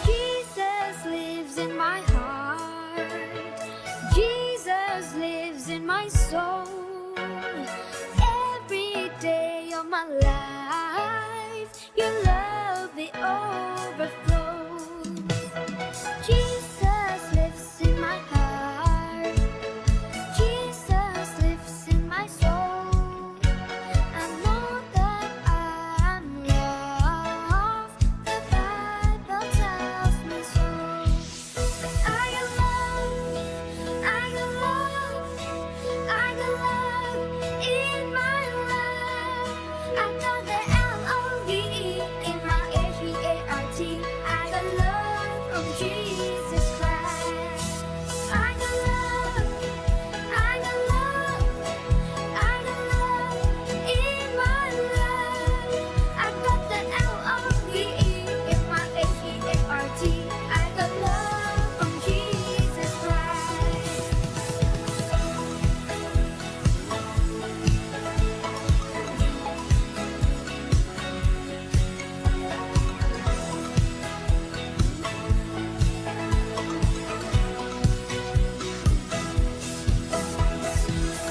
Jesus lives in my heart. Jesus lives in my soul. Every day of my life, your love it overflows. Jesus lives in my heart. Jesus lives in my soul. I know that I'm loved. The Bible tells me so. I got love. I got love. I got love in my life. I got the L-O-V-E in my H-E-A-R-T. I got love from Jesus Christ. I got love. I got love. I got love in my life. I got the L-O-V-E in my H-E-A-R-T. I got love from Jesus Christ.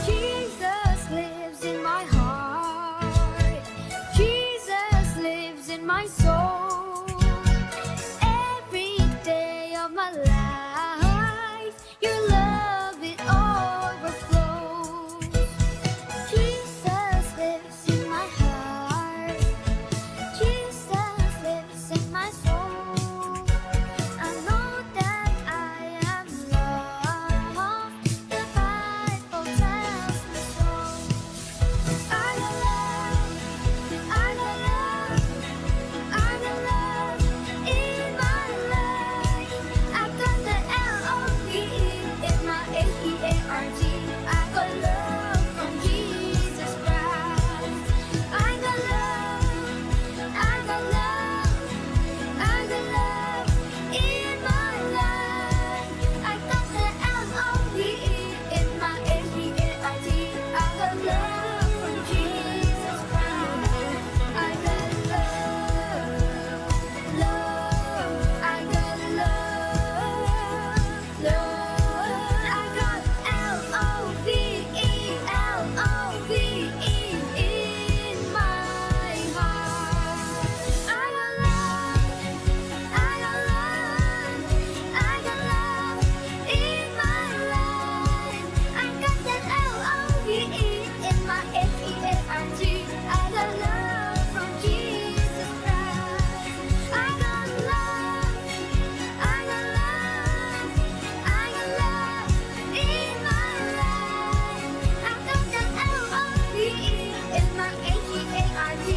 Jesus lives in my heart. Jesus lives in my soul. Every day of my life, your love it overflows. Jesus lives in my heart. Jesus lives in my soul. I know that I am loved. The Bible tells me so. I got love. I got love. I got love in my life. I got the L-O-V-E in my H-E-A-R-T. I got love from Jesus Christ. I got love. I got love. I got love in my life. I got the L-O-V-E in my H-E-A-R-T. I got love from Jesus Christ. I got love, love. I got love, love. I got L-O-V-E, L-O-V-E in my heart. I got love. I got love. I got love in my life. I got that L-O-V-E in my H-E-A-R-T. I got love from Jesus Christ. I got love. I got love. I got love in my life. I got that L-O-V-E in my H-E-A-R-T.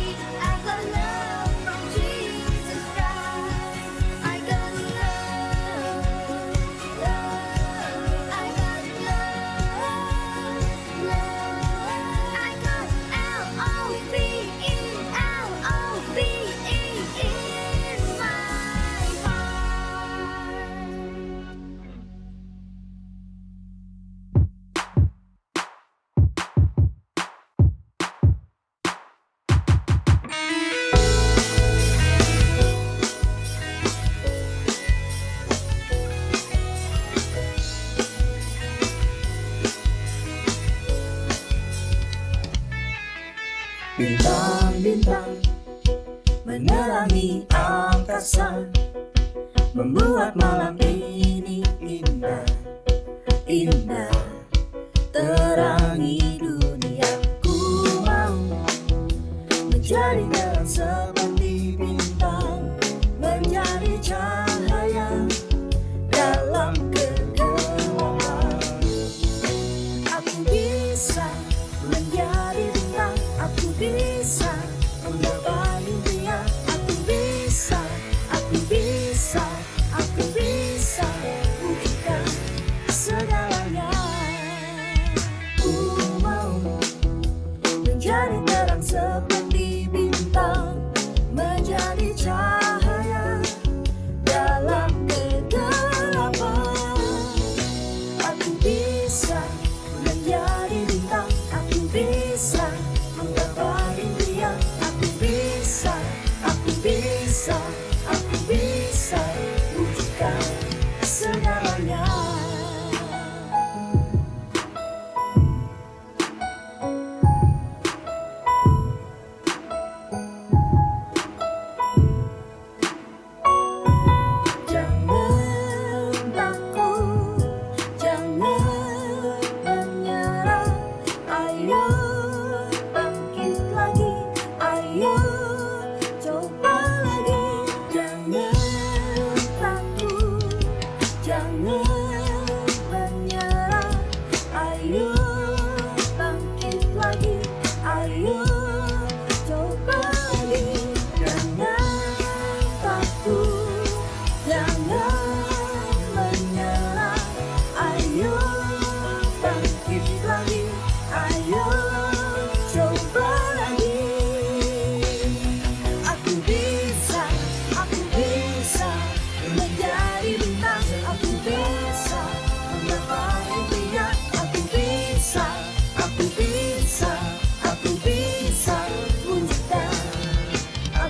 I got love from Jesus Christ. I got love, love. I got love, love. I got L-O-V-E, L-O-V-E in my heart. Bintang-bintang menerangi angkasa, membuat malam ini indah, indah. Terangi dunia, ku mau menjadi terang seperti bintang, menjadi cahaya dalam kegelapan. Aku bisa menjadi bintang, aku bisa menggapai impian, aku bisa, aku bisa, aku bisa buktikan segalanya.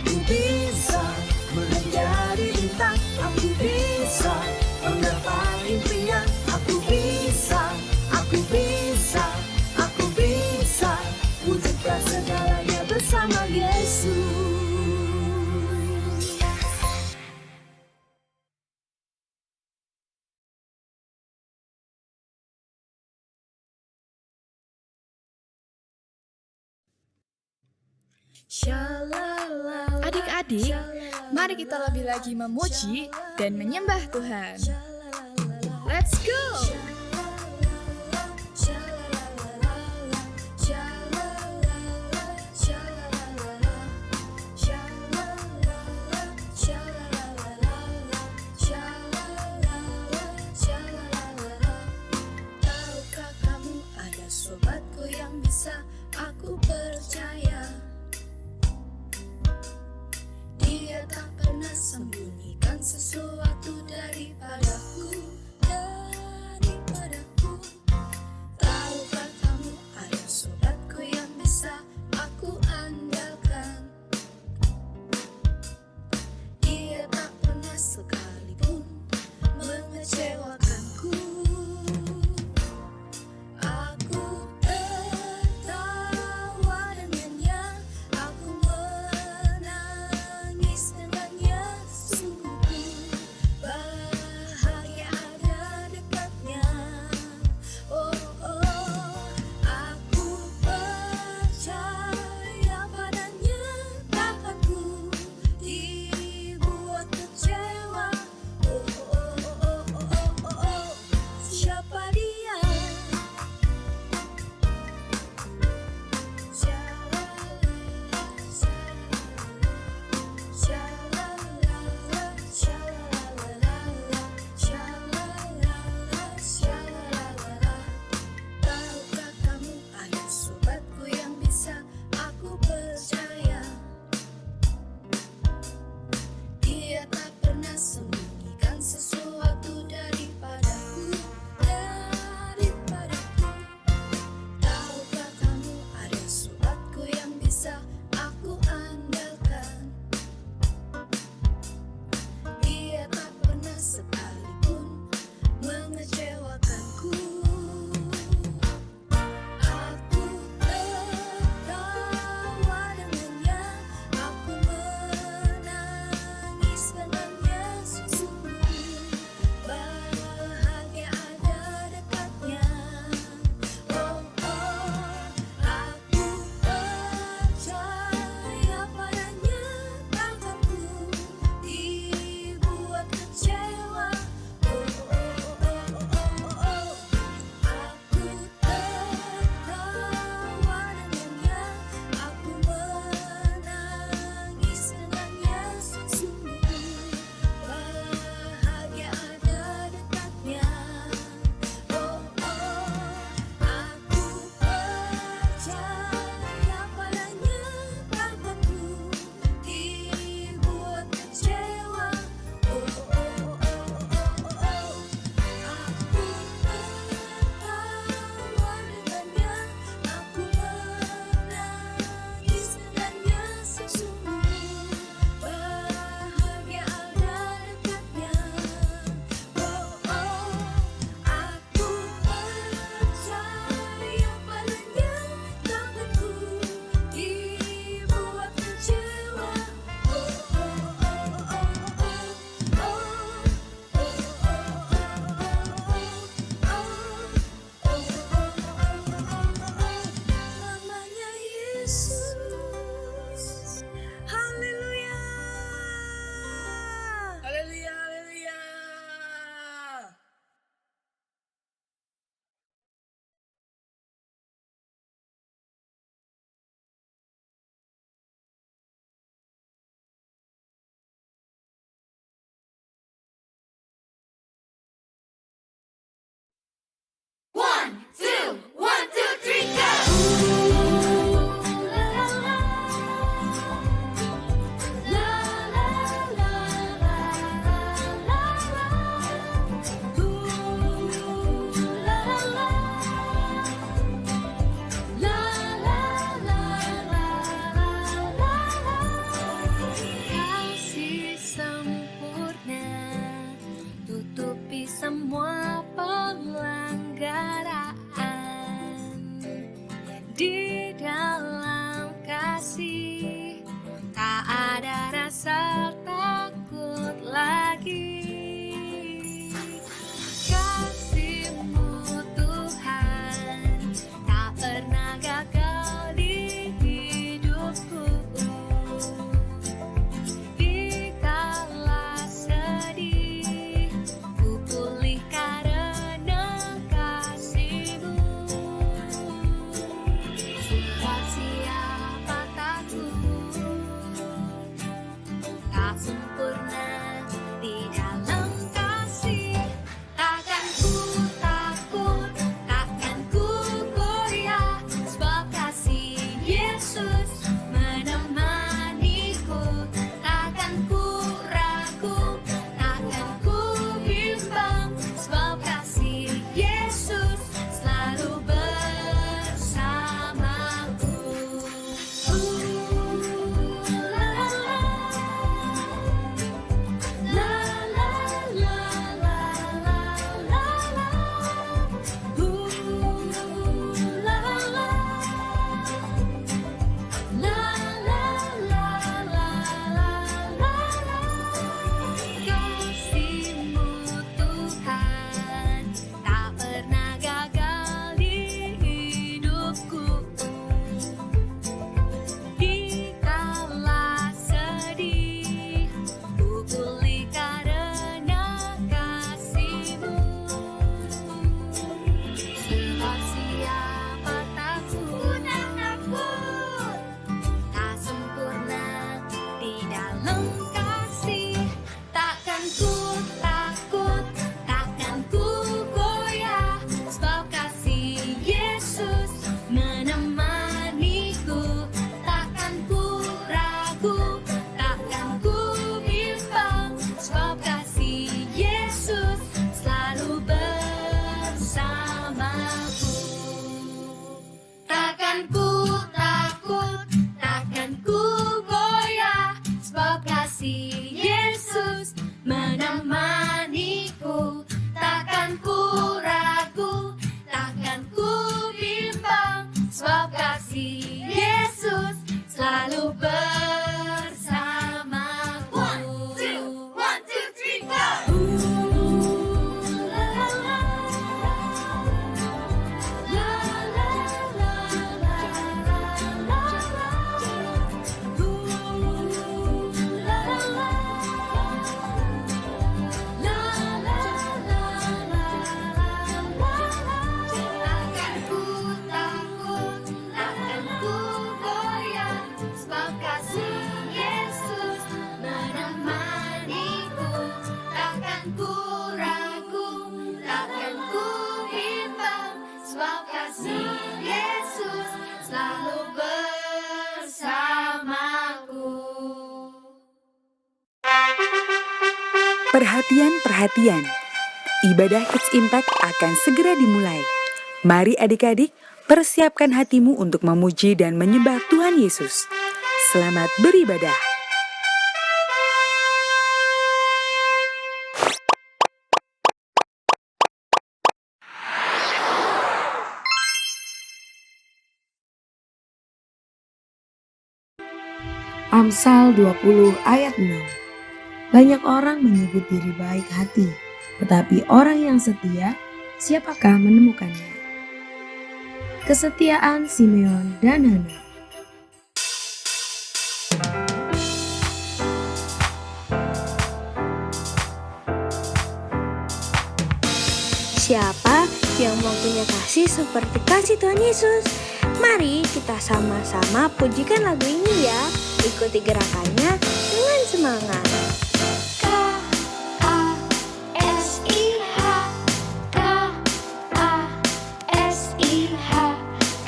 Aku bisa menjadi bintang, aku bisa menggapai impian. Aku bisa, aku bisa, aku bisa wujudkan segalanya bersama Yesus. Adik-adik, mari kita lebih lagi memuji dan menyembah Tuhan. Let's go! Tahukah kamu ada sobatku yang bisa aku percaya? Dia tak pernah sembunyikan sesuatu daripadaku. tak sempurna di dalam kasih. Takkan ku takut, takkan ku goyah, sebab kasih Yesus menemaniku. Takkan ku ragu, takkan ku bimbang, sebab kasih Yesus selalu bersamaku. Kasih-Mu Tuhan tak pernah gagal di hidupku. Dikala sedih, ku pulih karena kasih-Mu. Sebab siapa takut, tak sempurna di dalam kasih. Takkan ku takut, takkan ku goyah, sebab kasih Yesus menemaniku. Takkan ku ragu, takkan ku bimbang, sebab kasih Yesus selalu bersamaku. Takkan ku takut, takkan ku goyah, sebab kasih Yesus menemaniku. Takkan ku ragu, takkan ku bimbang, sebab kasih Yesus selalu bersamaku. One, two, three, go! Takkan ku takut, takkan ku goyah, sebab kasih Yesus menemaniku. Takkan ku ragu, takkan ku bimbang, sebab kasih Yesus selalu bersamaku. Perhatian, ibadah Kids Impact akan segera dimulai. Mari adik-adik, persiapkan hatimu untuk memuji dan menyembah Tuhan Yesus. Selamat beribadah. Amsal 20 ayat 6. Banyak orang menyebut diri baik hati, tetapi orang yang setia, siapakah menemukannya? Kesetiaan Simeon dan Hana. Siapa yang mau punya kasih seperti kasih Tuhan Yesus? Mari kita sama-sama pujikan lagu ini ya. Ikuti gerakannya dengan semangat.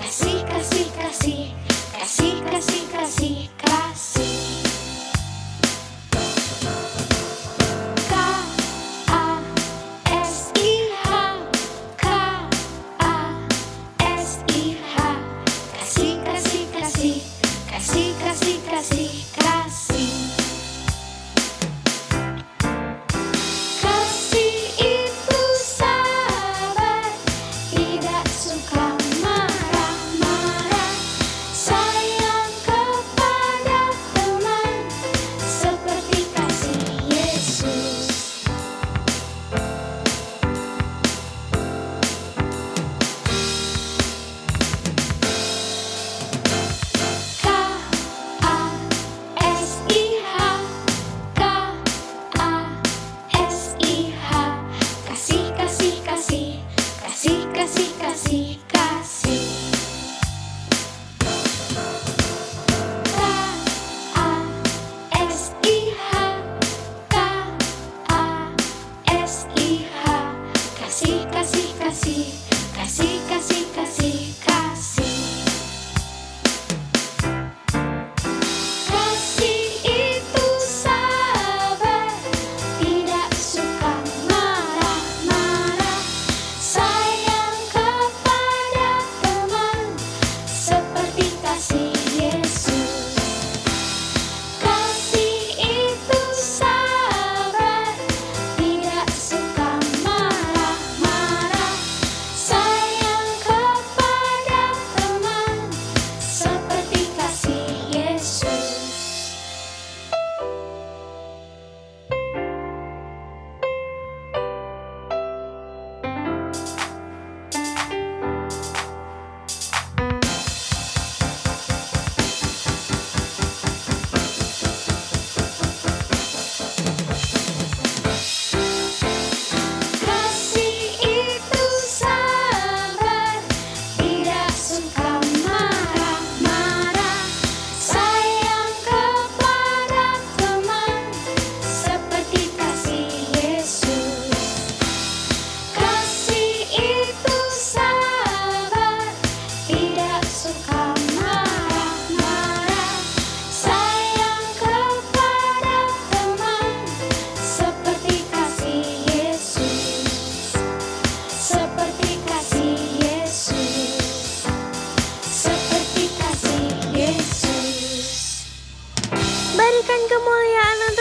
Kasih, kasih, kasih, kasih, kasih, kasih, kasih. Kasih, kasih, kasih, kasih, kasih, kasih.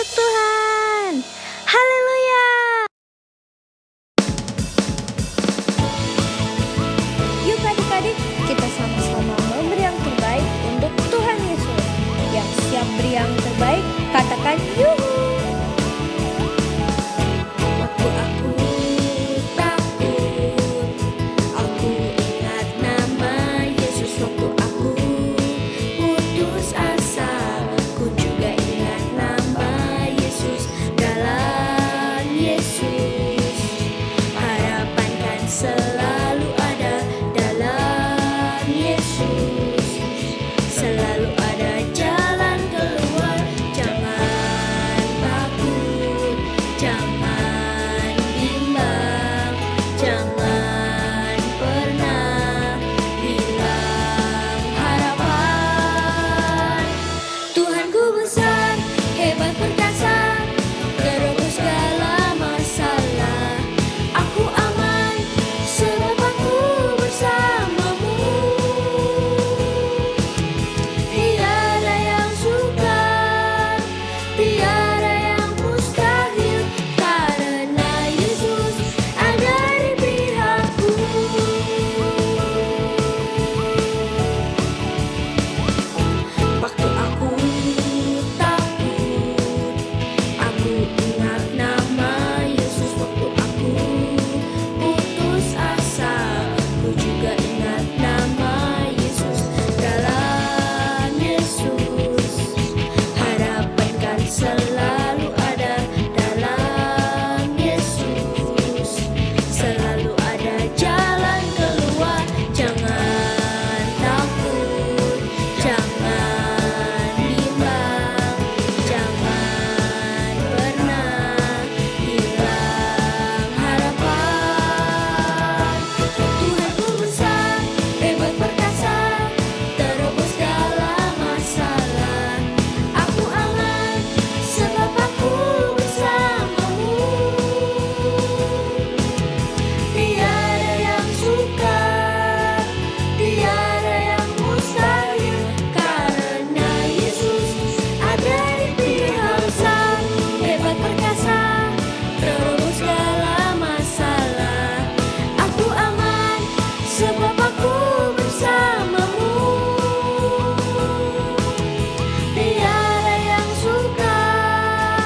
untuk Tuhan. Haleluya. Yuk adik-adik, kita sama-sama memberi yang terbaik untuk Tuhan Yesus. Yang siap beri yang terbaik, katakan yuhu. Waktu aku takut, aku ingat nama Yesus. Waktu aku putus asa, ku juga ingat nama Yesus. Dalam Yesus, harapan kan selalu ada. Dalam Yesus, selalu ada jalan keluar. Jangan takut, jangan bimbang, jangan pernah hilang harapan. Tuhanku besar, hebat perkasa, terobos segala masalah. Aku aman, sebab aku bersamamu. Tiada yang sukar, tiada yang mustahil, karena Yesus ada di pihakku. Waktu aku takut, aku ingat nama Yesus. Waktu aku putus asa, ku juga ingat nama Yesus. Dalam Yesus, harapan kan selalu ada. Dalam Yesus, selalu ada jalan keluar. Jangan takut, jangan bimbang, jangan pernah hilang harapan. Tuhanku besar, hebat perkasa, terobos segala masalah. Aku aman, sebab aku bersamamu. Tiada yang sukar, tiada yang mustahil, karena Yesus ada di pihak sang hebat perkasa, terobos segala masalah. Aku aman, sebab aku bersamamu. Tiada yang sukar,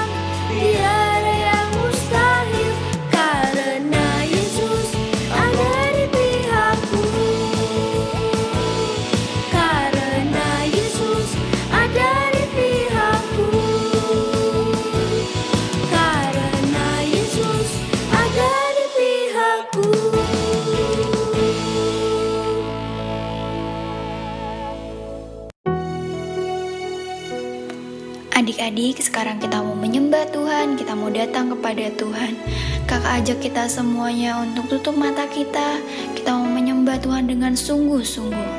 tiada yang mustahil, karena Yesus ada di pihakku. Karena Yesus ada di pihakku. Karena Yesus ada di pihakku. Adik-adik, sekarang kita mau menyembah Tuhan, kita mau datang kepada Tuhan. Kakak ajak kita semuanya untuk tutup mata kita mau menyembah Tuhan dengan sungguh-sungguh.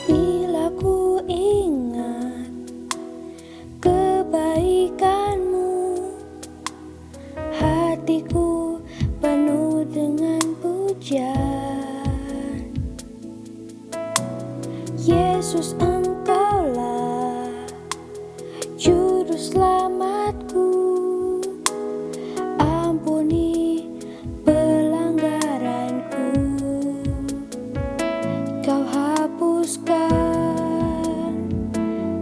Bila ku ingat kebaikan-Mu, hatiku penuh dengan pujian. Yesus, Engkaulah juru selamatku. Ampuni pelanggaranku, Kau hapuskan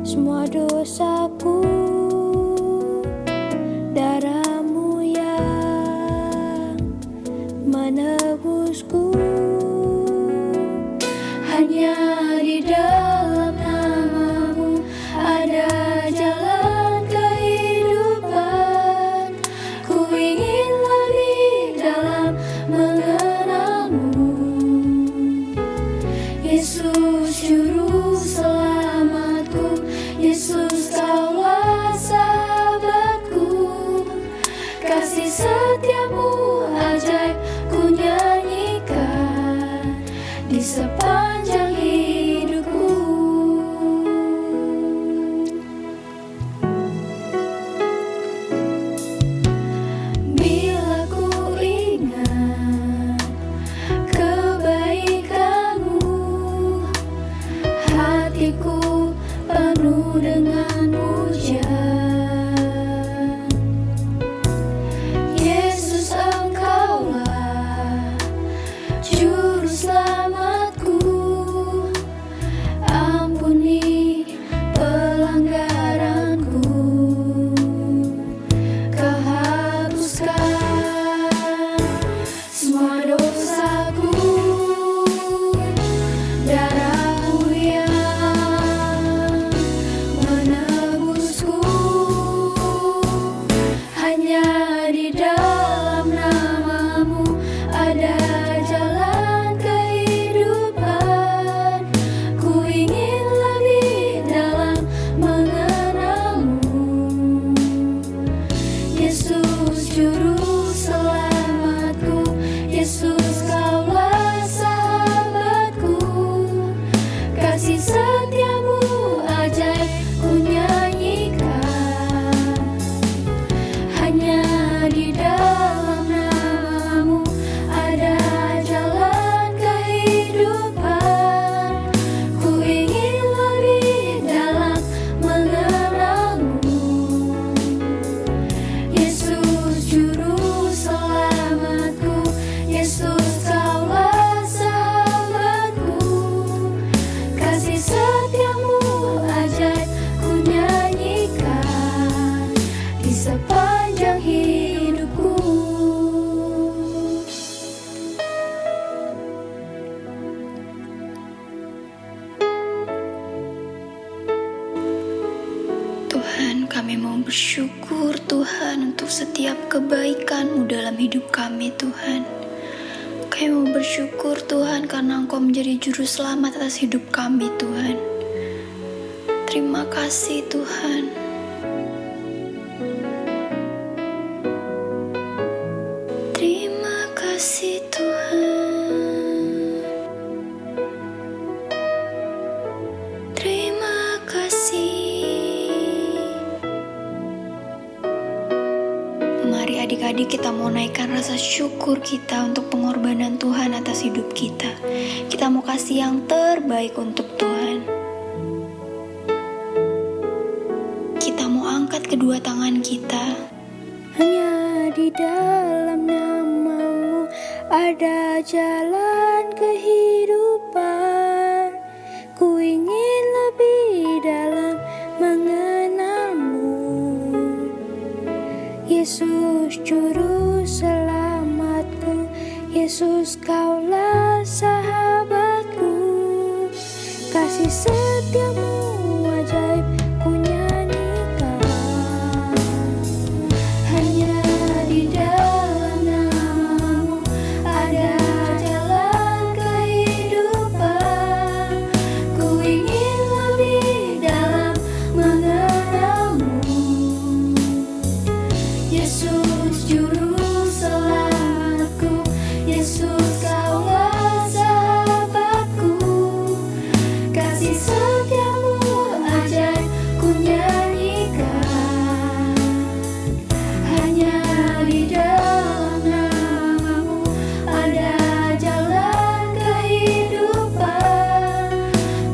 semua dosaku. Darah-Mu yang menebusku. Hanya di dalam nama-Mu ada jalan kehidupan. Kami mau bersyukur Tuhan untuk setiap kebaikan-Mu dalam hidup kami Tuhan. Kami mau bersyukur Tuhan karena Engkau menjadi juru selamat atas hidup kami Tuhan. Terima kasih Tuhan. Terima kasih Tuhan. Terima kasih. Mari adik-adik kita mau naikkan rasa syukur kita untuk pengorbanan Tuhan atas hidup kita. Kita mau kasih yang terbaik untuk Tuhan. Kita mau angkat kedua tangan kita. Hanya di dalam nama-Mu ada jalan kehidupan. Ku ingin lebih dalam mengenal-Mu. Yesus juru selamatku, Yesus Kaulah sahabatku. Kasih setiamu ajaib ku nyanyikan. Hanya di dalam nama-Mu ada jalan kehidupan. Ku ingin lebih dalam mengenal-Mu. Yesus juru selamatku, Yesus Kaulah sahabatku. Kasih setiamu ajaib ku nyanyikan. Hanya di dalam nama-Mu ada jalan kehidupan.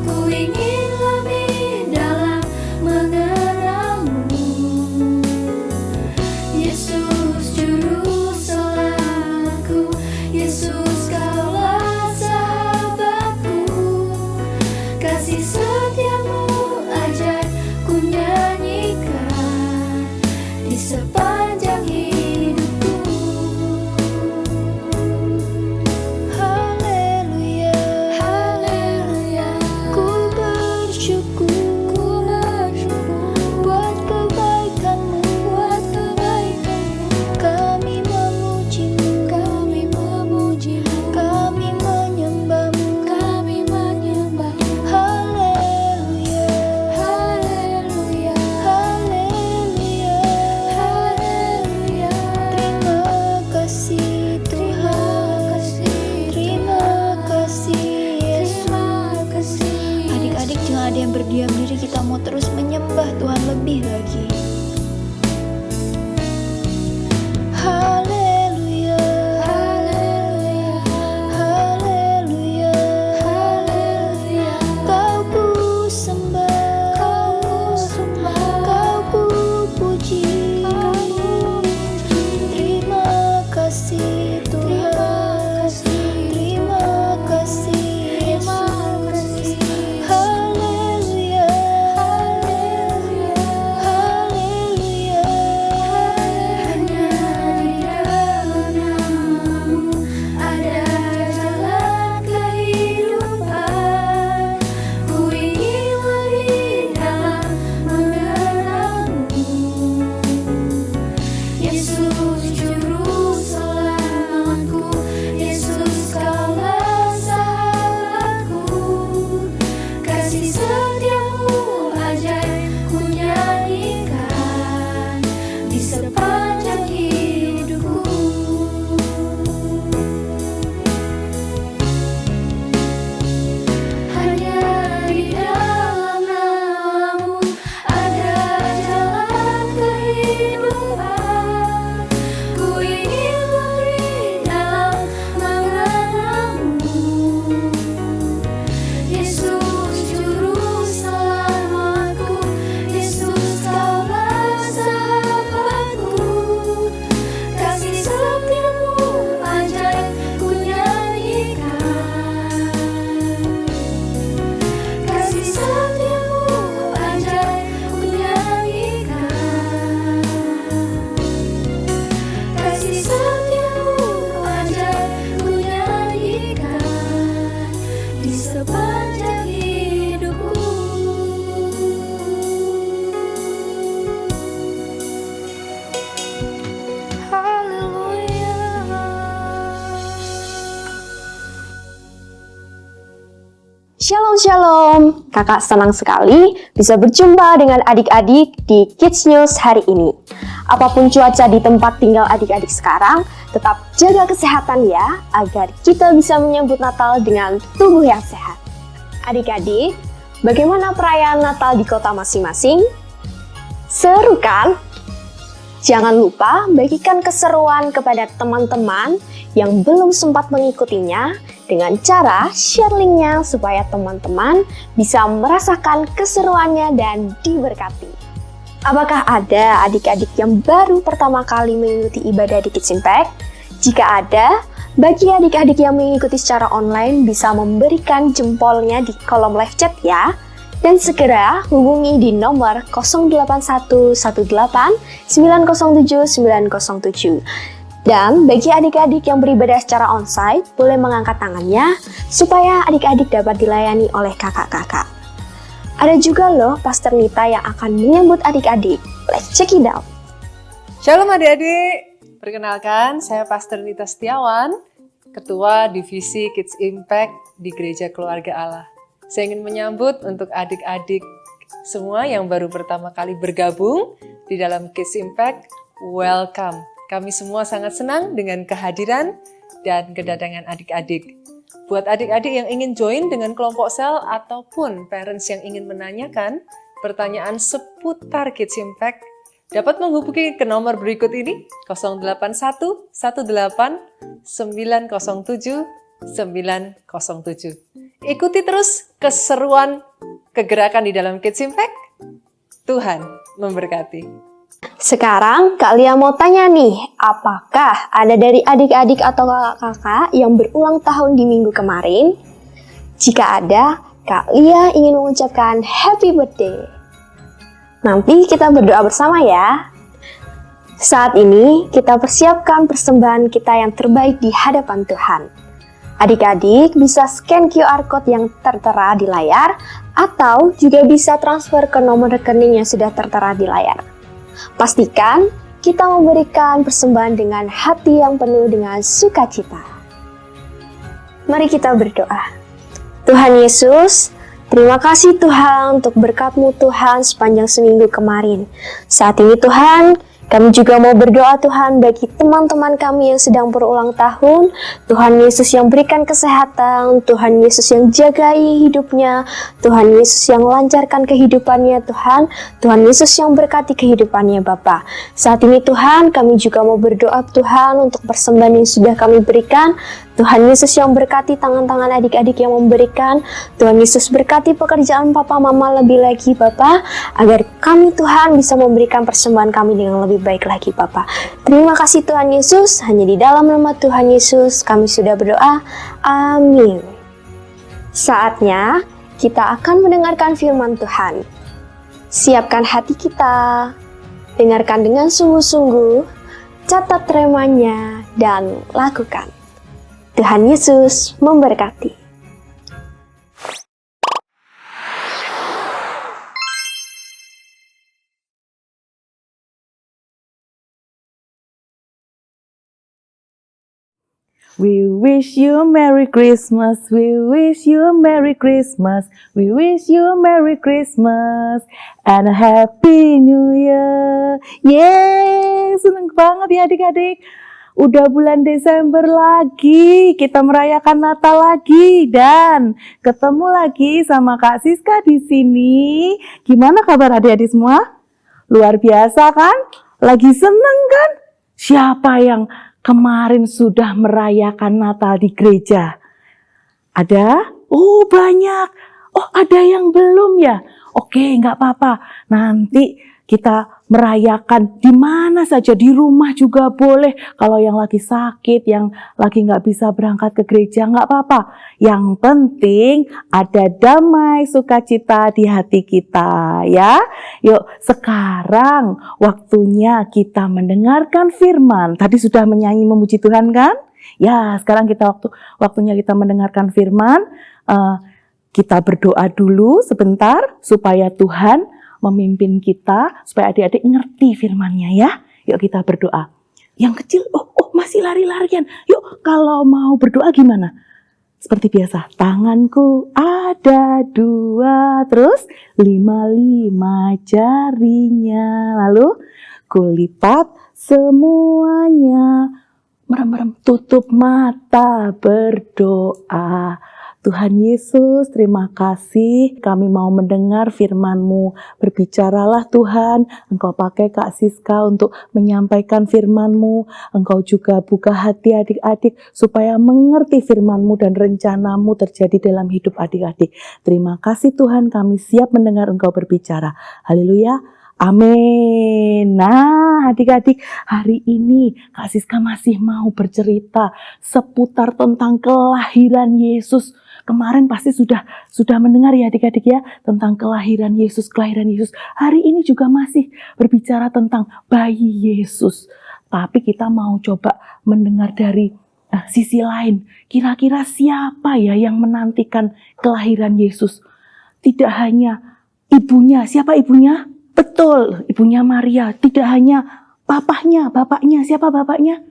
Ku ingin lebih dalam mengenal-Mu. Yesus juru selamatku, Yesus Kaulah sahabatku. Kasih setiamu ajaib ku nyanyikan di sepanjang hidupku. Haleluya, haleluya. Ku bersyukur buat kebaikan-Mu, buat kebaikan-Mu. Kami memuji-Mu, kami memuji-Mu, kami menyembah-Mu, kami menyembah-Mu. Haleluya, haleluya, haleluya, haleluya. Shalom Shalom, kakak senang sekali bisa berjumpa dengan adik-adik di Kids News hari ini. Apapun cuaca di tempat tinggal adik-adik sekarang, tetap jaga kesehatan ya, agar kita bisa menyambut Natal dengan tubuh yang sehat. Adik-adik, bagaimana perayaan Natal di kota masing-masing? Seru kan? Jangan lupa bagikan keseruan kepada teman-teman yang belum sempat mengikutinya dengan cara share linknya supaya teman-teman bisa merasakan keseruannya dan diberkati. Apakah ada adik-adik yang baru pertama kali mengikuti ibadah di Kids Impact? Jika ada, bagi adik-adik yang mengikuti secara online bisa memberikan jempolnya di kolom live chat ya. Dan segera hubungi di nomor 08118907907. Dan bagi adik-adik yang beribadah secara onsite, boleh mengangkat tangannya supaya adik-adik dapat dilayani oleh kakak-kakak. Ada juga loh Pastor Nita yang akan menyambut adik-adik. Let's check it out. Shalom adik-adik, perkenalkan saya Pastor Nita Setiawan, Ketua Divisi Kids Impact di Gereja Keluarga Allah. Saya ingin menyambut untuk adik-adik semua yang baru pertama kali bergabung di dalam Kids Impact, welcome. Kami semua sangat senang dengan kehadiran dan kedatangan adik-adik. Buat adik-adik yang ingin join dengan kelompok sel ataupun parents yang ingin menanyakan pertanyaan seputar Kids Impact, dapat menghubungi ke nomor berikut ini, 081 18 907 907. Ikuti terus keseruan kegerakan di dalam Kids Impact. Tuhan memberkati. Sekarang Kak Lia mau tanya nih, apakah ada dari adik-adik atau kakak-kakak yang berulang tahun di minggu kemarin? Jika ada, Kak Lia ingin mengucapkan happy birthday. Nanti kita berdoa bersama ya. Saat ini kita persiapkan persembahan kita yang terbaik di hadapan Tuhan. Adik-adik bisa scan QR Code yang tertera di layar atau juga bisa transfer ke nomor rekening yang sudah tertera di layar. Pastikan kita memberikan persembahan dengan hati yang penuh dengan sukacita. Mari kita berdoa. Tuhan Yesus, terima kasih Tuhan untuk berkat-Mu Tuhan sepanjang seminggu kemarin. Saat ini Tuhan, kami juga mau berdoa Tuhan bagi teman-teman kami yang sedang berulang tahun. Tuhan Yesus yang berikan kesehatan, Tuhan Yesus yang jagai hidupnya, Tuhan Yesus yang lancarkan kehidupannya Tuhan, Tuhan Yesus yang berkati kehidupannya Bapa. Saat ini Tuhan, kami juga mau berdoa Tuhan untuk persembahan yang sudah kami berikan. Tuhan Yesus yang berkati tangan-tangan adik-adik yang memberikan. Tuhan Yesus berkati pekerjaan Papa Mama lebih lagi Bapa, agar kami Tuhan bisa memberikan persembahan kami dengan lebih baik lagi Bapa. Terima kasih Tuhan Yesus, hanya di dalam nama Tuhan Yesus kami sudah berdoa. Amin. Saatnya kita akan mendengarkan firman Tuhan. Siapkan hati kita, dengarkan dengan sungguh-sungguh, catat remanya, dan lakukan. Tuhan Yesus memberkati. We wish you Merry Christmas, we wish you Merry Christmas, we wish you Merry Christmas and a Happy New Year. Yeay, seneng banget ya adik-adik. Udah bulan Desember lagi, kita merayakan Natal lagi dan ketemu lagi sama Kak Siska di sini. Gimana kabar adik-adik semua? Luar biasa kan? Lagi seneng kan? Siapa yang kemarin sudah merayakan Natal di gereja? Ada? Oh banyak. Oh ada yang belum ya? Oke nggak apa-apa. Nanti kita merayakan di mana saja, di rumah juga boleh. Kalau yang lagi sakit, yang lagi nggak bisa berangkat ke gereja, nggak apa-apa. Yang penting ada damai sukacita di hati kita ya. Yuk sekarang waktunya kita mendengarkan firman. Tadi sudah menyanyi memuji Tuhan kan? Ya sekarang waktunya kita mendengarkan firman. Kita berdoa dulu sebentar supaya Tuhan memimpin kita, supaya adik-adik ngerti firman-Nya ya. Yuk kita berdoa. Yang kecil, masih lari-larian. Yuk kalau mau berdoa gimana? Seperti biasa, tanganku ada 2, terus 5 jarinya. Lalu kulipat semuanya. Merem-merem, tutup mata, berdoa. Tuhan Yesus, terima kasih kami mau mendengar firman-Mu. Berbicaralah Tuhan, Engkau pakai Kak Siska untuk menyampaikan firman-Mu. Engkau juga buka hati adik-adik supaya mengerti firman-Mu dan rencana-Mu terjadi dalam hidup adik-adik. Terima kasih Tuhan, kami siap mendengar Engkau berbicara. Haleluya. Amin. Nah, adik-adik, hari ini Kak Siska masih mau bercerita seputar tentang kelahiran Yesus. Kemarin pasti sudah mendengar ya adik-adik ya tentang kelahiran Yesus. Hari ini juga masih berbicara tentang bayi Yesus. Tapi kita mau coba mendengar dari sisi lain. Kira-kira siapa ya yang menantikan kelahiran Yesus? Tidak hanya ibunya. Siapa ibunya? Betul, ibunya Maria. Tidak hanya bapaknya. Siapa bapaknya?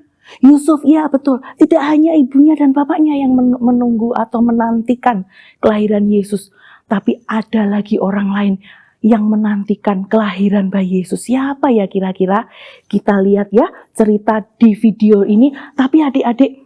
Yusuf, ya betul. Tidak hanya ibunya dan bapaknya yang menunggu atau menantikan kelahiran Yesus. Tapi ada lagi orang lain yang menantikan kelahiran bayi Yesus. Siapa ya kira-kira? Kita lihat ya cerita di video ini. Tapi adik-adik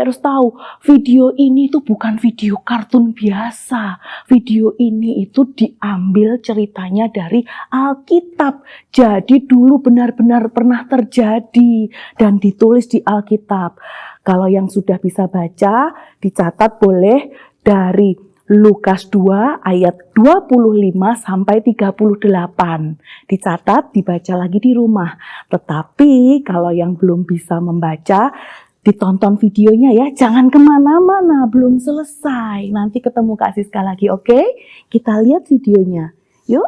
harus tahu, video ini tuh bukan video kartun biasa. Video ini itu diambil ceritanya dari Alkitab. Jadi dulu benar-benar pernah terjadi dan ditulis di Alkitab. Kalau yang sudah bisa baca, dicatat boleh dari Lukas 2 ayat 25 sampai 38. Dicatat, dibaca lagi di rumah. Tetapi kalau yang belum bisa membaca, ditonton videonya ya, jangan kemana-mana, belum selesai. Nanti ketemu Kak Siska lagi, oke? Kita lihat videonya, yuk.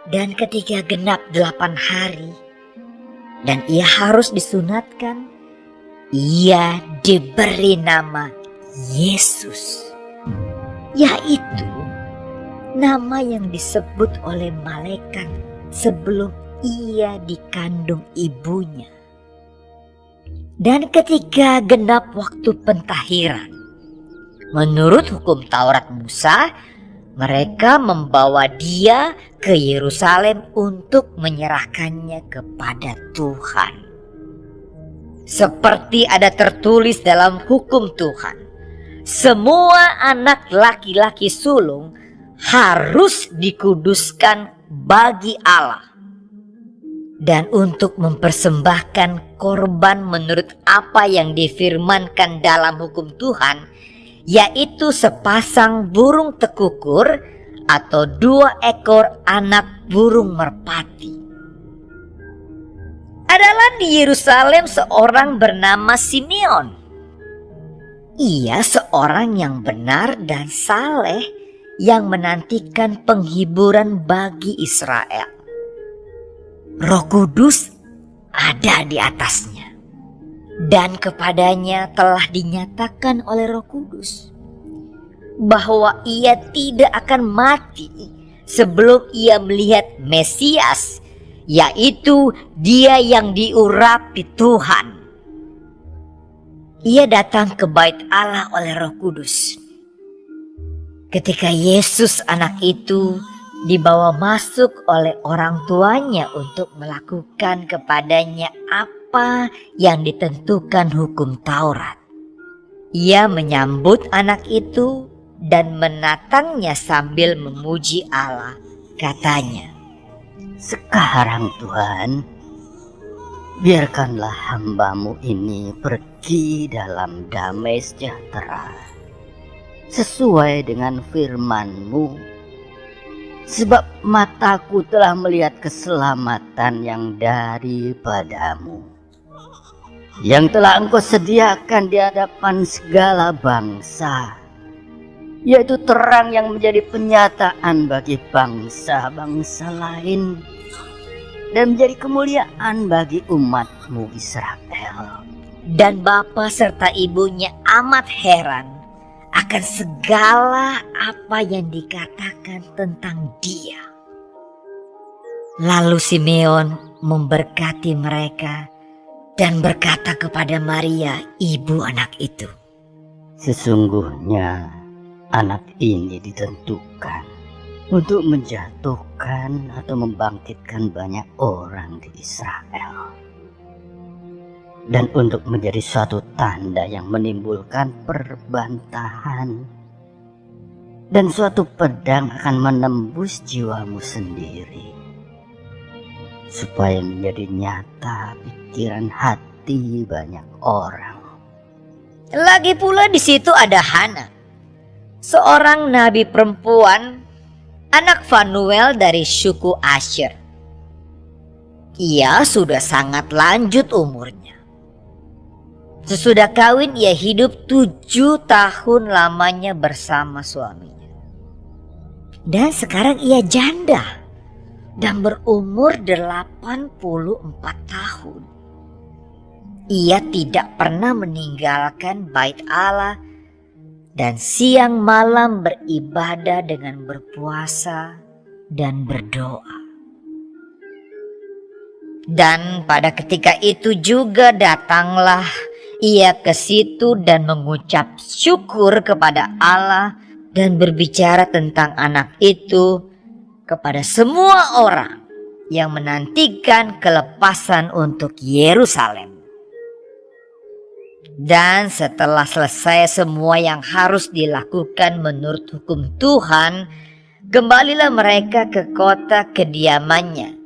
Dan ketika genap 8 hari, dan ia harus disunatkan, ia diberi nama Yesus. Yaitu nama yang disebut oleh malaikat sebelum ia dikandung ibunya. Dan ketika genap waktu pentahiran, menurut hukum Taurat Musa, mereka membawa dia ke Yerusalem untuk menyerahkannya kepada Tuhan. Seperti ada tertulis dalam hukum Tuhan, semua anak laki-laki sulung harus dikuduskan bagi Allah. Dan untuk mempersembahkan korban menurut apa yang difirmankan dalam hukum Tuhan, yaitu sepasang burung tekukur atau 2 ekor anak burung merpati. Adalah di Yerusalem seorang bernama Simeon. Ia seorang yang benar dan saleh yang menantikan penghiburan bagi Israel. Roh Kudus ada di atasnya, dan kepadanya telah dinyatakan oleh Roh Kudus bahwa ia tidak akan mati sebelum ia melihat Mesias, yaitu Dia yang diurapi Tuhan. Ia datang ke bait Allah oleh Roh Kudus. Ketika Yesus anak itu dibawa masuk oleh orang tuanya untuk melakukan kepadanya apa yang ditentukan hukum Taurat, ia menyambut anak itu dan menatangnya sambil memuji Allah. Katanya, "Sekarang Tuhan, biarkanlah hamba-Mu ini pergi dalam damai sejahtera, sesuai dengan firman-Mu, sebab mataku telah melihat keselamatan yang daripadamu, yang telah Engkau sediakan di hadapan segala bangsa, yaitu terang yang menjadi penyataan bagi bangsa-bangsa lain, dan menjadi kemuliaan bagi umat-Mu Israel." Dan bapa serta ibunya amat heran akan segala apa yang dikatakan tentang dia. Lalu Simeon memberkati mereka dan berkata kepada Maria, ibu anak itu, Sesungguhnya anak ini ditentukan untuk menjatuhkan atau membangkitkan banyak orang di Israel, dan untuk menjadi suatu tanda yang menimbulkan perbantahan, dan suatu pedang akan menembus jiwamu sendiri, supaya menjadi nyata pikiran hati banyak orang. Lagi pula di situ ada Hana, seorang nabi perempuan, anak Fanuel dari suku Asher. Ia sudah sangat lanjut umurnya. Sesudah kawin ia hidup 7 tahun lamanya bersama suaminya. Dan sekarang ia janda dan berumur 84 tahun. Ia tidak pernah meninggalkan bait Allah dan siang malam beribadah dengan berpuasa dan berdoa. Dan pada ketika itu juga datanglah ia ke situ dan mengucap syukur kepada Allah dan berbicara tentang anak itu kepada semua orang yang menantikan kelepasan untuk Yerusalem. Dan setelah selesai semua yang harus dilakukan menurut hukum Tuhan, kembalilah mereka ke kota kediamannya,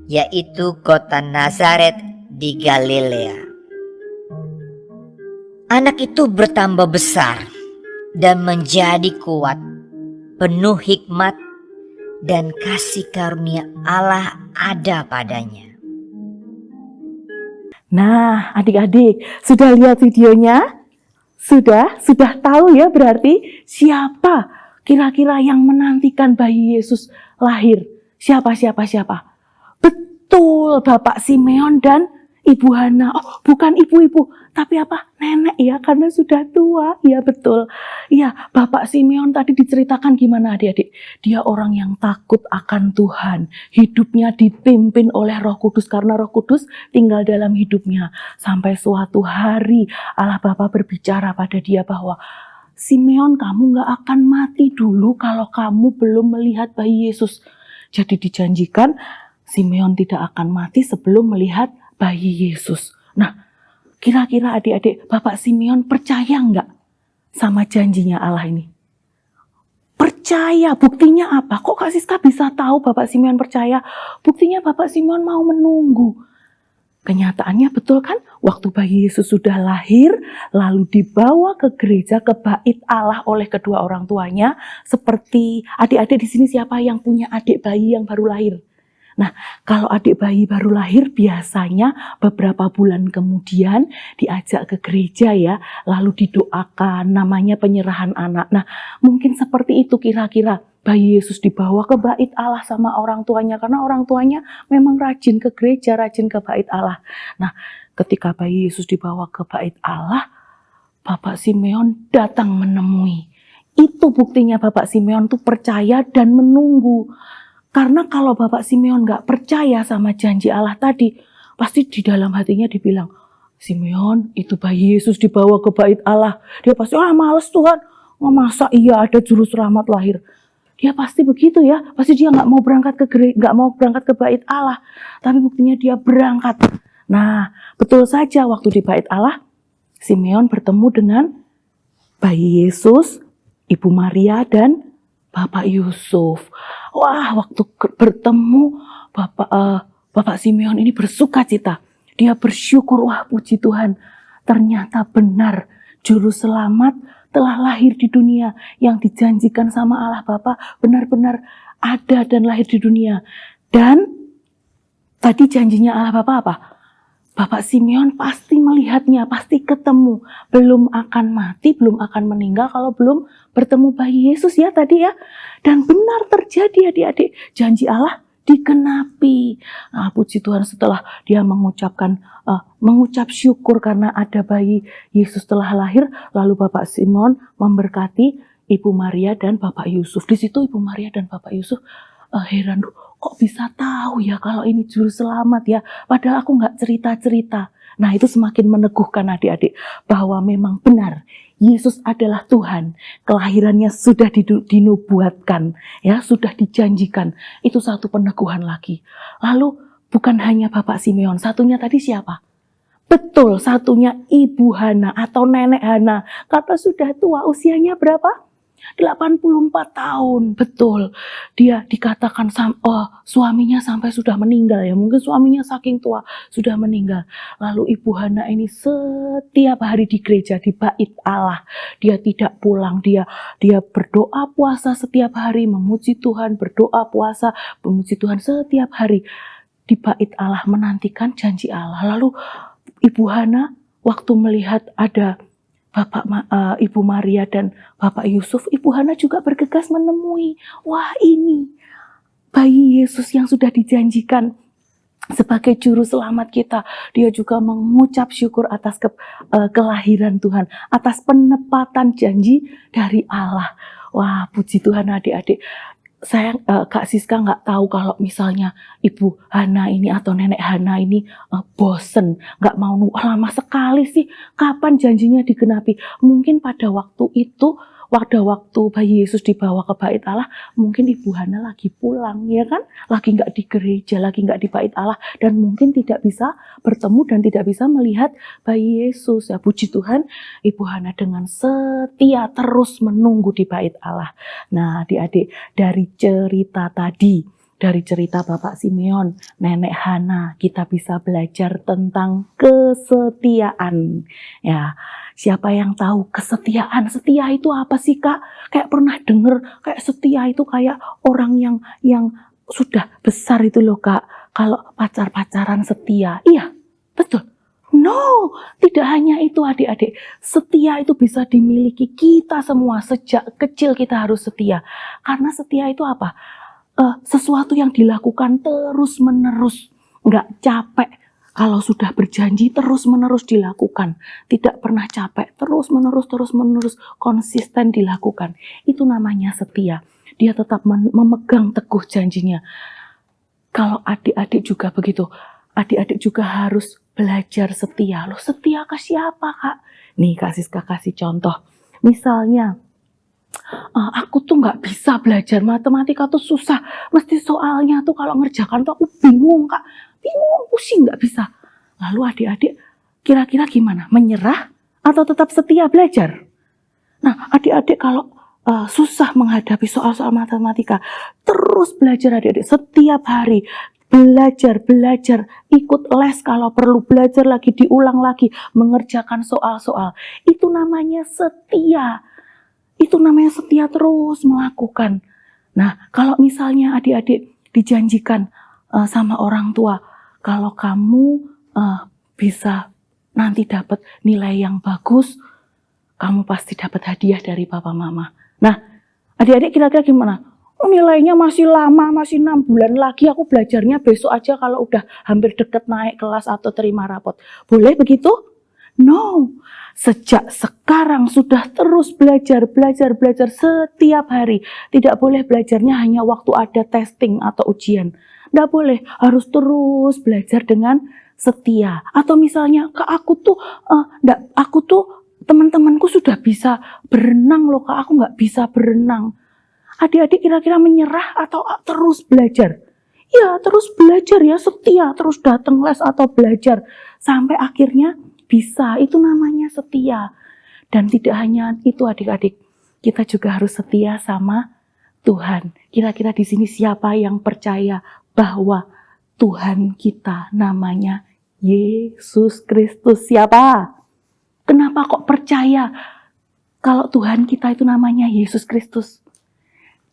yaitu kota Nazaret di Galilea. Anak itu bertambah besar dan menjadi kuat, penuh hikmat, dan kasih karunia Allah ada padanya. Nah, adik-adik, sudah lihat videonya? Sudah tahu ya berarti siapa kira-kira yang menantikan bayi Yesus lahir? Siapa? Betul, Bapak Simeon dan Ibu Hana. Oh, bukan ibu-ibu, tapi apa? Nenek ya, karena sudah tua. Ya betul. Iya, Bapak Simeon tadi diceritakan gimana adik-adik? Dia orang yang takut akan Tuhan. Hidupnya dipimpin oleh Roh Kudus karena Roh Kudus tinggal dalam hidupnya. Sampai suatu hari Allah Bapa berbicara pada dia bahwa Simeon, kamu gak akan mati dulu kalau kamu belum melihat bayi Yesus. Jadi dijanjikan Simeon tidak akan mati sebelum melihat bayi Yesus. Nah, kira-kira adik-adik, Bapak Simeon percaya nggak sama janjinya Allah ini? Percaya. Buktinya apa? Kok Kak Siska bisa tahu Bapak Simeon percaya? Buktinya Bapak Simeon mau menunggu. Kenyataannya betul kan? Waktu bayi Yesus sudah lahir, lalu dibawa ke gereja, ke bait Allah oleh kedua orang tuanya. Seperti adik-adik di sini siapa yang punya adik bayi yang baru lahir? Nah, kalau adik bayi baru lahir biasanya beberapa bulan kemudian diajak ke gereja ya, lalu didoakan, namanya penyerahan anak. Nah, mungkin seperti itu kira-kira bayi Yesus dibawa ke bait Allah sama orang tuanya, karena orang tuanya memang rajin ke gereja, rajin ke bait Allah. Nah, ketika bayi Yesus dibawa ke bait Allah, Bapak Simeon datang menemui. Itu buktinya Bapak Simeon tuh percaya dan menunggu. Karena kalau Bapak Simeon gak percaya sama janji Allah tadi, pasti di dalam hatinya dibilang, Simeon, itu bayi Yesus dibawa ke bait Allah. Dia pasti, males Tuhan, masa iya ada juru selamat lahir. Dia pasti begitu ya, pasti dia gak mau berangkat ke bait Allah. Tapi buktinya dia berangkat. Nah, betul saja waktu di bait Allah, Simeon bertemu dengan bayi Yesus, Ibu Maria, dan Bapak Yusuf. Wah, waktu bertemu Bapak Simeon ini bersuka cita. Dia bersyukur, wah puji Tuhan. Ternyata benar juru selamat telah lahir di dunia. Yang dijanjikan sama Allah Bapa benar-benar ada dan lahir di dunia. Dan tadi janjinya Allah Bapa apa? Bapak Simeon pasti melihatnya, pasti ketemu. Belum akan mati, belum akan meninggal kalau belum bertemu bayi Yesus ya tadi ya. Dan benar terjadi adik-adik, janji Allah dikenapi. Nah, puji Tuhan, setelah dia mengucap syukur karena ada bayi Yesus telah lahir, lalu Bapak Simeon memberkati Ibu Maria dan Bapak Yusuf. Di situ Ibu Maria dan Bapak Yusuf heran, kok bisa tahu ya kalau ini juru selamat ya, padahal aku nggak cerita-cerita. Nah, itu semakin meneguhkan adik-adik bahwa memang benar Yesus adalah Tuhan. Kelahirannya sudah dinubuatkan, ya, sudah dijanjikan. Itu satu peneguhan lagi. Lalu bukan hanya Bapak Simeon, satunya tadi siapa? Betul, satunya Ibu Hana atau Nenek Hana. Karena sudah tua, usianya berapa? 84 tahun, betul. Dia dikatakan suaminya sampai sudah meninggal ya. Mungkin suaminya saking tua sudah meninggal. Lalu Ibu Hana ini setiap hari di gereja, di bait Allah. Dia tidak pulang, dia berdoa puasa setiap hari, memuji Tuhan, berdoa puasa, memuji Tuhan setiap hari. Di bait Allah menantikan janji Allah. Lalu Ibu Hana waktu melihat ada Ibu Maria dan Bapak Yusuf, Ibu Hana juga bergegas menemui. Wah, ini bayi Yesus yang sudah dijanjikan sebagai juru selamat kita. Dia juga mengucap syukur atas kelahiran Tuhan, atas penepatan janji dari Allah. Wah, puji Tuhan adik-adik. Saya Kak Siska nggak tahu kalau misalnya Ibu Hana ini atau Nenek Hana ini bosen, nggak mau lama sekali sih, kapan janjinya digenapi. Mungkin pada waktu itu, waktu bayi Yesus dibawa ke bait Allah, mungkin Ibu Hana lagi pulang, ya kan? Lagi nggak di gereja, lagi nggak di bait Allah, dan mungkin tidak bisa bertemu dan tidak bisa melihat bayi Yesus. Ya, puji Tuhan, Ibu Hana dengan setia terus menunggu di bait Allah. Nah, adik-adik, dari cerita tadi, dari cerita Bapak Simeon, Nenek Hana, kita bisa belajar tentang kesetiaan. Ya, siapa yang tahu kesetiaan? Setia itu apa sih, Kak? Kayak pernah denger, kayak setia itu kayak orang yang sudah besar itu loh, Kak. Kalau pacaran setia. Iya, betul. No, tidak hanya itu adik-adik. Setia itu bisa dimiliki kita semua. Sejak kecil kita harus setia. Karena setia itu apa? Sesuatu yang dilakukan terus-menerus. Nggak capek. Kalau sudah berjanji terus-menerus dilakukan. Tidak pernah capek. Terus-menerus konsisten dilakukan. Itu namanya setia. Dia tetap memegang teguh janjinya. Kalau adik-adik juga begitu. Adik-adik juga harus belajar setia. Loh, setia ke siapa, Kak? Nih, Kak Siska kasih contoh. Misalnya, aku tuh nggak bisa belajar matematika tuh susah. Mesti soalnya tuh kalau ngerjakan tuh aku bingung, Kak. Bingung, pusing, nggak bisa. Lalu adik-adik kira-kira gimana? Menyerah atau tetap setia belajar? Nah, adik-adik kalau susah menghadapi soal-soal matematika, terus belajar adik-adik setiap hari. Belajar, ikut les kalau perlu, belajar lagi, diulang lagi, mengerjakan soal-soal. Itu namanya setia. Itu namanya setia terus melakukan. Nah, kalau misalnya adik-adik dijanjikan sama orang tua, kalau kamu bisa nanti dapat nilai yang bagus, kamu pasti dapat hadiah dari papa mama. Nah, adik-adik kira-kira gimana? Nilainya masih lama, masih 6 bulan lagi, aku belajarnya besok aja kalau udah hampir deket naik kelas atau terima rapot. Boleh begitu? No. Sejak sekarang sudah terus belajar setiap hari. Tidak boleh belajarnya hanya waktu ada testing atau ujian. Tidak boleh, harus terus belajar dengan setia. Atau misalnya, Kak, aku tuh teman-temanku sudah bisa berenang loh, Kak, aku nggak bisa berenang. Adik-adik kira-kira menyerah atau terus belajar? Ya, terus belajar ya, setia, terus datang les atau belajar. Sampai akhirnya bisa, itu namanya setia. Dan tidak hanya itu adik-adik, kita juga harus setia sama Tuhan. Kira-kira di sini siapa yang percaya bahwa Tuhan kita namanya Yesus Kristus? Siapa? Kenapa kok percaya kalau Tuhan kita itu namanya Yesus Kristus?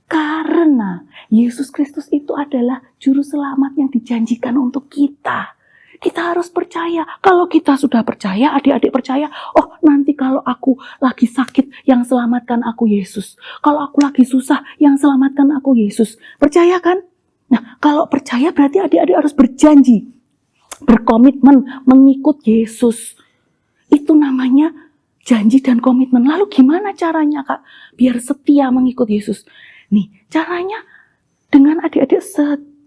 Karena Yesus Kristus itu adalah juru selamat yang dijanjikan untuk kita. Kita harus percaya. Kalau kita sudah percaya, adik-adik percaya, oh nanti kalau aku lagi sakit, yang selamatkan aku Yesus. Kalau aku lagi susah, yang selamatkan aku Yesus. Percaya kan? Nah, kalau percaya berarti adik-adik harus berjanji, berkomitmen mengikut Yesus. Itu namanya janji dan komitmen. Lalu gimana caranya, Kak? Biar setia mengikut Yesus. Nih, caranya dengan adik-adik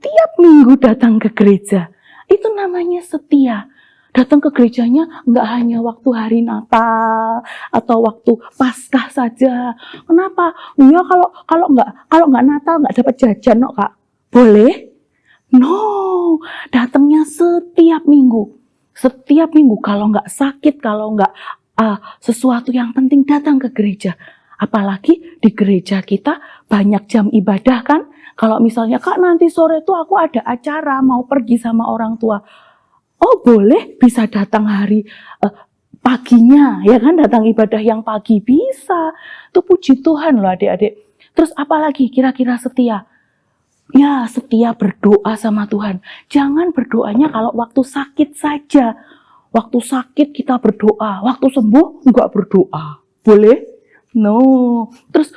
setiap minggu datang ke gereja. Itu namanya setia. Datang ke gerejanya nggak hanya waktu hari Natal atau waktu Paskah saja. Kenapa? Ya kalau nggak Natal nggak dapat jajan, no, Kak. Boleh? No, datangnya setiap minggu. Setiap minggu, kalau nggak sakit, kalau nggak sesuatu yang penting, datang ke gereja. Apalagi di gereja kita banyak jam ibadah kan. Kalau misalnya, Kak, nanti sore tuh aku ada acara, mau pergi sama orang tua. Oh boleh, bisa datang hari paginya, ya kan, datang ibadah yang pagi bisa. Itu puji Tuhan loh adik-adik. Terus apalagi kira-kira setia? Ya, setia berdoa sama Tuhan. Jangan berdoanya kalau waktu sakit saja. Waktu sakit kita berdoa, waktu sembuh enggak berdoa. Boleh? No. Terus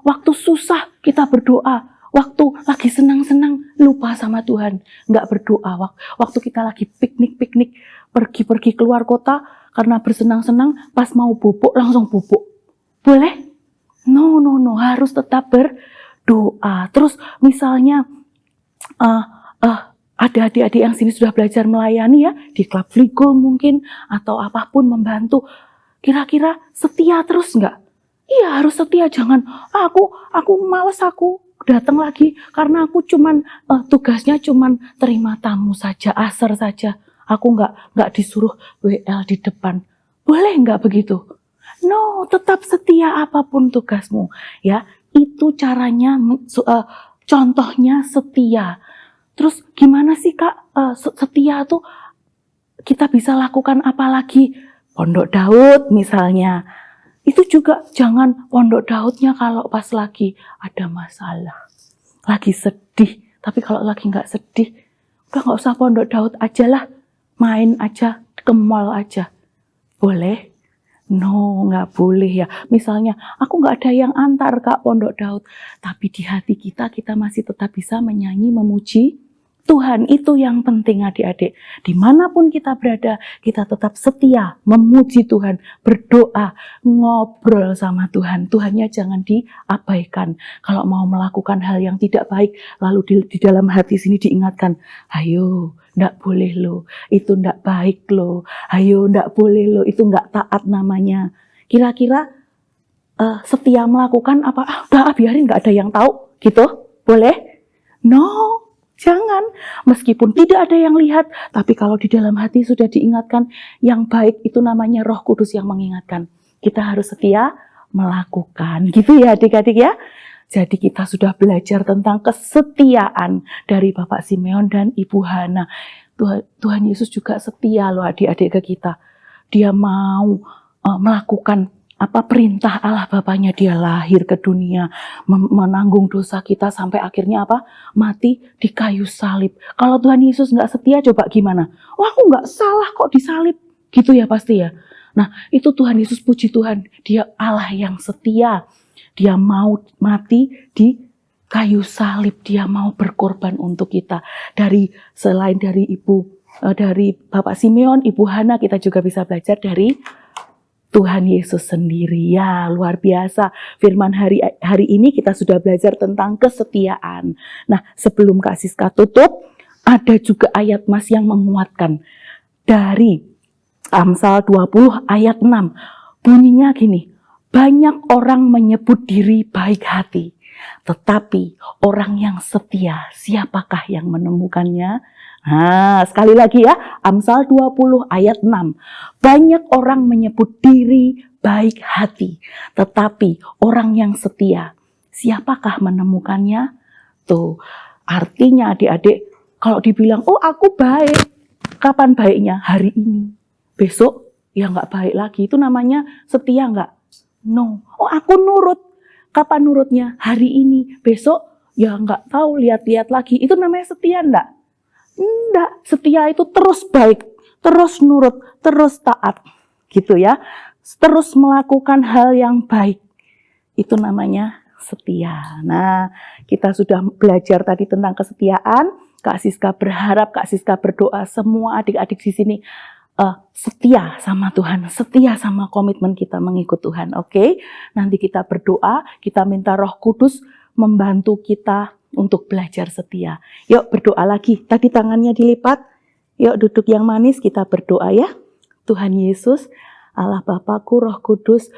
waktu susah kita berdoa. Waktu lagi senang-senang lupa sama Tuhan, nggak berdoa. Waktu kita lagi piknik, pergi keluar kota karena bersenang-senang, pas mau bubuk langsung bubuk. Boleh? No, harus tetap berdoa. Terus misalnya ada adik-adik yang sini sudah belajar melayani ya, di klub Fligo mungkin, atau apapun membantu. Kira-kira setia terus nggak? Iya, harus setia. Jangan, aku males, aku datang lagi karena aku tugasnya cuman terima tamu saja, asar saja. Aku nggak disuruh WL di depan. Boleh nggak begitu? No, tetap setia apapun tugasmu. Ya, itu caranya, contohnya setia. Terus gimana sih, Kak, setia tuh kita bisa lakukan apa lagi? Pondok Daud misalnya. Itu juga jangan pondok Daudnya kalau pas lagi ada masalah, lagi sedih. Tapi kalau lagi nggak sedih, udah nggak usah pondok Daud aja lah, main aja, ke mall aja. Boleh? No, nggak boleh ya. Misalnya, aku nggak ada yang antar, Kak, pondok Daud. Tapi di hati kita masih tetap bisa menyanyi, memuji Tuhan. Itu yang penting adik-adik. Dimanapun kita berada, kita tetap setia, memuji Tuhan, berdoa, ngobrol sama Tuhan. Tuhannya jangan diabaikan. Kalau mau melakukan hal yang tidak baik, lalu di dalam hati sini diingatkan, ayo, ndak boleh lo, itu ndak baik lo. Ayo, ndak boleh lo, itu ndak taat namanya. Kira-kira setia melakukan apa? Udah biarin, nggak ada yang tahu, gitu? Boleh? No. Jangan, meskipun tidak ada yang lihat, tapi kalau di dalam hati sudah diingatkan, yang baik itu namanya Roh Kudus yang mengingatkan. Kita harus setia melakukan, gitu ya adik-adik ya. Jadi kita sudah belajar tentang kesetiaan dari Bapak Simeon dan Ibu Hana. Tuhan Yesus juga setia loh adik-adik ke kita. Dia mau melakukan perintah Allah Bapaknya. Dia lahir ke dunia, menanggung dosa kita sampai akhirnya mati di kayu salib. Kalau Tuhan Yesus nggak setia, coba gimana? Wah, aku nggak salah kok disalib, gitu ya pasti ya. Nah, itu Tuhan Yesus, puji Tuhan, Dia Allah yang setia. Dia mau mati di kayu salib, Dia mau berkorban untuk kita. Selain dari Bapak Simeon, Ibu Hana, kita juga bisa belajar dari Tuhan Yesus sendiri. Ya, luar biasa. Firman hari ini kita sudah belajar tentang kesetiaan. Nah, sebelum Kak Siska tutup, ada juga ayat Mas yang menguatkan. Dari Amsal 20 ayat 6. Bunyinya gini, banyak orang menyebut diri baik hati, tetapi orang yang setia, siapakah yang menemukannya? Nah, sekali lagi ya, Amsal 20 ayat 6. Banyak orang menyebut diri baik hati, tetapi orang yang setia, siapakah menemukannya? Tuh, artinya adik-adik, kalau dibilang, oh aku baik, kapan baiknya? Hari ini. Besok, ya nggak baik lagi. Itu namanya setia nggak? No. Oh aku nurut, kapan nurutnya? Hari ini. Besok, ya nggak tahu, lihat-lihat lagi. Itu namanya setia enggak? Enggak, setia itu terus baik, terus nurut, terus taat, gitu ya. Terus melakukan hal yang baik, itu namanya setia. Nah, kita sudah belajar tadi tentang kesetiaan. Kak Siska berharap, Kak Siska berdoa semua adik-adik di sini setia sama Tuhan, setia sama komitmen kita mengikut Tuhan. Oke? Nanti kita berdoa, kita minta Roh Kudus membantu kita untuk belajar setia. Yuk berdoa lagi, tadi tangannya dilipat. Yuk duduk yang manis, kita berdoa ya. Tuhan Yesus, Allah Bapakku, Roh Kudus,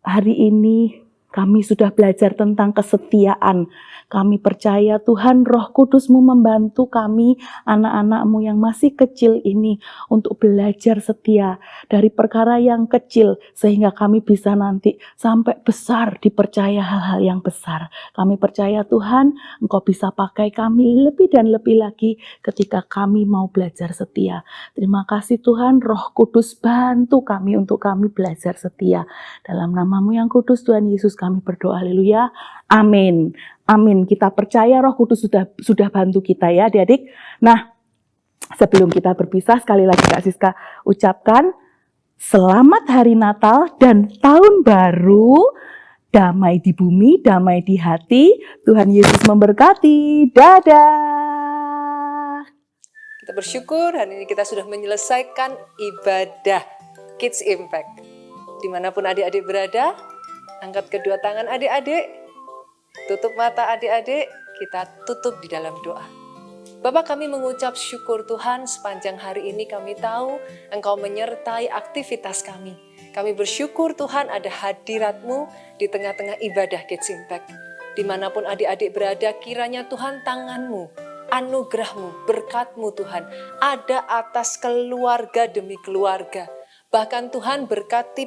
hari ini kami sudah belajar tentang kesetiaan. Kami percaya Tuhan Roh Kudus-Mu membantu kami, anak-anak-Mu yang masih kecil ini untuk belajar setia dari perkara yang kecil sehingga kami bisa nanti sampai besar dipercaya hal-hal yang besar. Kami percaya Tuhan Engkau bisa pakai kami lebih dan lebih lagi ketika kami mau belajar setia. Terima kasih Tuhan, Roh Kudus bantu kami untuk kami belajar setia. Dalam nama-Mu yang kudus Tuhan Yesus kami berdoa, haleluya, amin. Amin, kita percaya Roh Kudus sudah bantu kita ya adik-adik. Nah, sebelum kita berpisah, sekali lagi Kak Siska ucapkan selamat hari Natal dan tahun baru. Damai di bumi, damai di hati. Tuhan Yesus memberkati. Dadah. Kita bersyukur hari ini kita sudah menyelesaikan ibadah Kids Impact. Dimanapun adik-adik berada, angkat kedua tangan adik-adik. Tutup mata adik-adik, kita tutup di dalam doa. Bapak, kami mengucap syukur Tuhan sepanjang hari ini kami tahu Engkau menyertai aktivitas kami. Kami bersyukur Tuhan ada hadirat-Mu di tengah-tengah ibadah Kids Impact. Dimanapun adik-adik berada, kiranya Tuhan tangan-Mu, anugerah-Mu, berkat-Mu Tuhan ada atas keluarga demi keluarga. Bahkan Tuhan berkati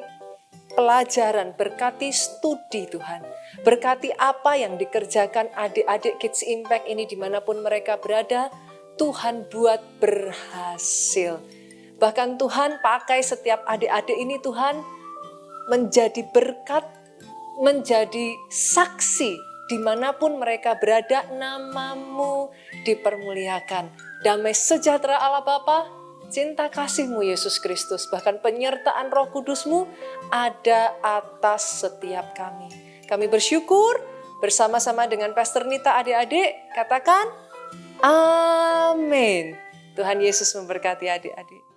pelajaran, berkati studi Tuhan. Berkati apa yang dikerjakan adik-adik Kids Impact ini dimanapun mereka berada, Tuhan buat berhasil. Bahkan Tuhan pakai setiap adik-adik ini Tuhan menjadi berkat, menjadi saksi dimanapun mereka berada, nama-Mu dipermuliakan. Damai sejahtera Allah Bapa, cinta kasih-Mu Yesus Kristus, bahkan penyertaan Roh Kudus-Mu ada atas setiap kami. Kami bersyukur bersama-sama dengan Pastor Nita adik-adik, katakan amin. Tuhan Yesus memberkati adik-adik.